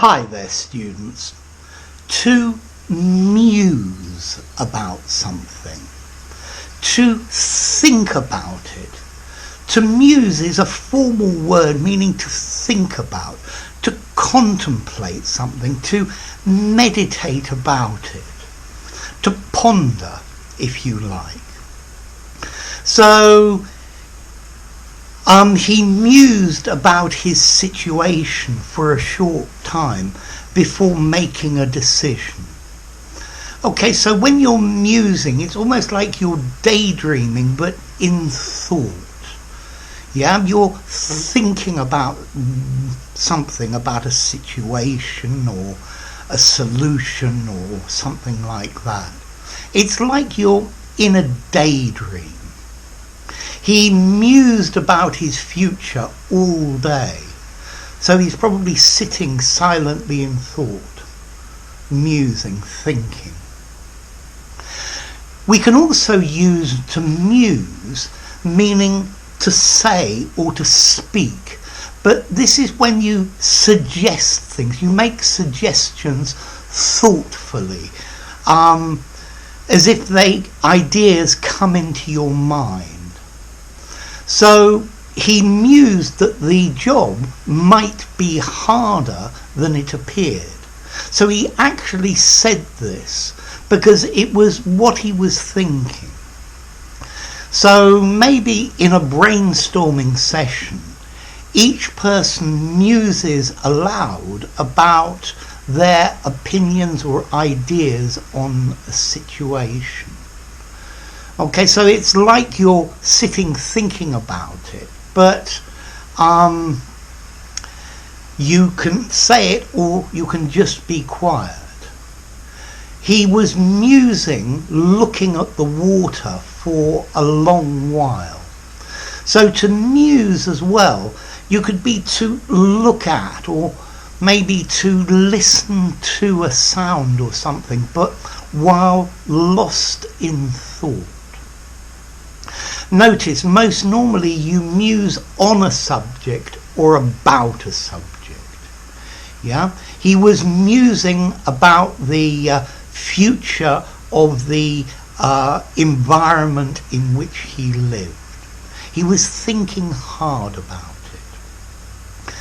Hi there, students. To muse about something, to think about it. To muse is a formal word meaning to think about, to contemplate something, to meditate about it, to ponder, if you like. So, he mused about his situation for a short time before making a decision. Okay, so when you're musing, it's almost like you're daydreaming, but in thought. Yeah, you're thinking about something, about a situation or a solution or something like that. It's like you're in a daydream. He mused about his future all day. So he's probably sitting silently in thought, musing, thinking. We can also use to muse, meaning to say or to speak. But this is when you suggest things. You make suggestions thoughtfully, as if ideas come into your mind. So he mused that the job might be harder than it appeared. So he actually said this because it was what he was thinking. So maybe in a brainstorming session, each person muses aloud about their opinions or ideas on a situation. Okay, so it's like you're sitting thinking about it, but you can say it or you can just be quiet. He was musing, looking at the water for a long while. So to muse as well, you could be to look at or maybe to listen to a sound or something, but while lost in thought. Notice, most normally you muse on a subject or about a subject. Yeah, he was musing about the future of the environment in which he lived. He was thinking hard about it.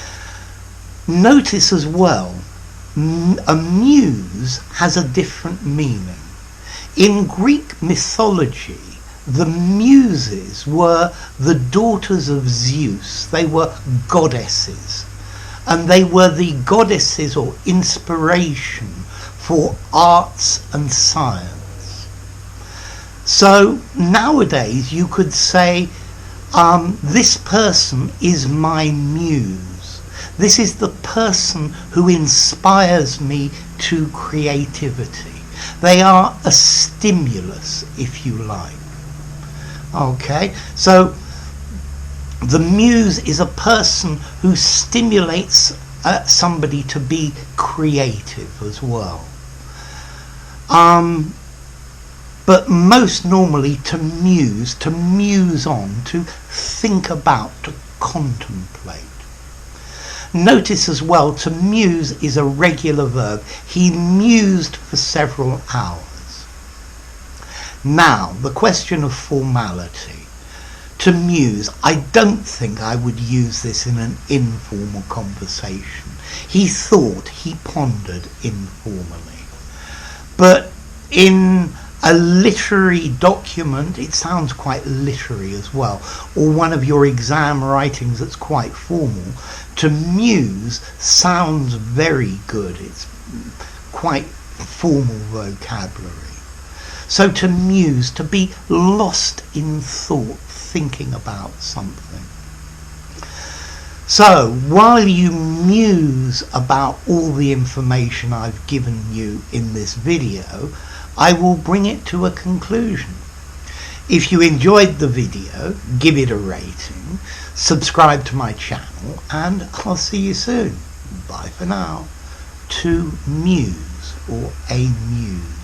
Notice as well, a muse has a different meaning. In Greek mythology, the Muses were the daughters of Zeus. They were goddesses. And they were the goddesses or inspiration for arts and science. So nowadays you could say, this person is my muse. This is the person who inspires me to creativity. They are a stimulus, if you like. Okay, so the muse is a person who stimulates somebody to be creative as well. But most normally to muse on, to think about, to contemplate. Notice as well, to muse is a regular verb. He mused for several hours. Now, the question of formality. To muse, I don't think I would use this in an informal conversation. He thought, he pondered informally. But in a literary document, it sounds quite literary as well, or one of your exam writings that's quite formal, to muse sounds very good. It's quite formal vocabulary. So to muse, to be lost in thought, thinking about something. So while you muse about all the information I've given you in this video, I will bring it to a conclusion. If you enjoyed the video, give it a rating, subscribe to my channel, and I'll see you soon. Bye for now. To muse, or a muse.